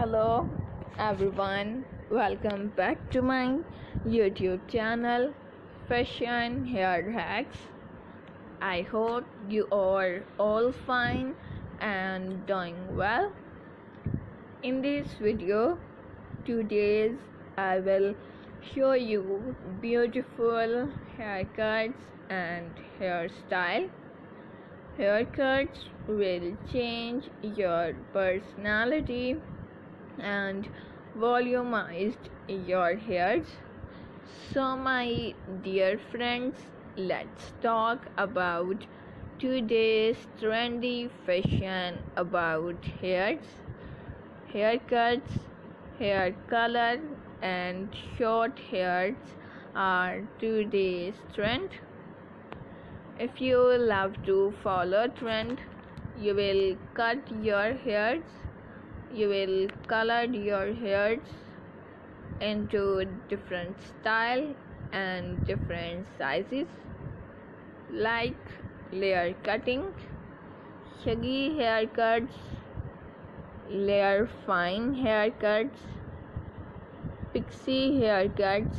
Hello everyone, welcome back to my YouTube channel Fashion Hair Hacks. I hope you are all fine and doing well. In this video, today I will show you beautiful haircuts and hairstyle. Haircuts will change your personality and volumized your hairs. So my dear friends, let's talk about today's trendy fashion about hairs, haircuts, hair color and short hairs are today's trend. If you love to follow trend, you will cut your hairs, you will color your hairs into different style and different sizes, like layer cutting, shaggy haircuts, layer fine haircuts, pixie haircuts,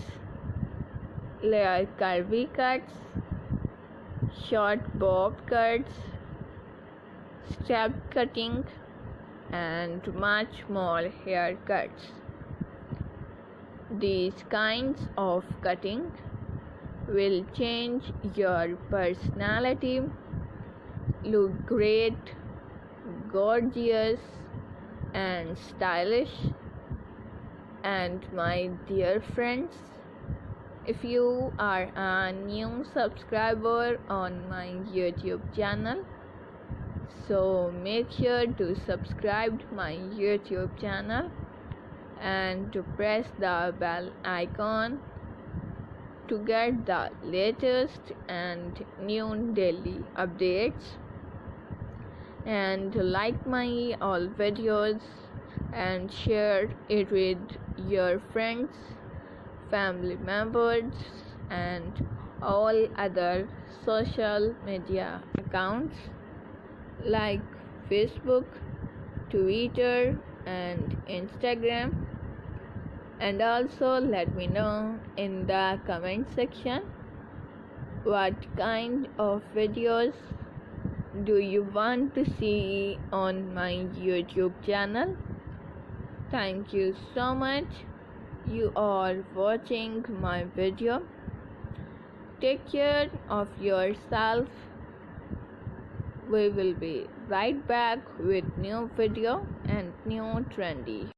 layer curvy cuts, short bob cuts, step cutting and much more haircuts. These kinds of cutting will change your personality, look great, gorgeous and stylish. And my dear friends, if you are a new subscriber on my YouTube channel, so make sure to subscribe my YouTube channel and to press the bell icon to get the latest and new daily updates, and like my all videos and share it with your friends, family members and all other social media accounts like Facebook, Twitter and Instagram. And also let me know in the comment section what kind of videos do you want to see on my YouTube channel. Thank you so much. You are watching my video. Take care of yourself. We will be right back with new video and new trendy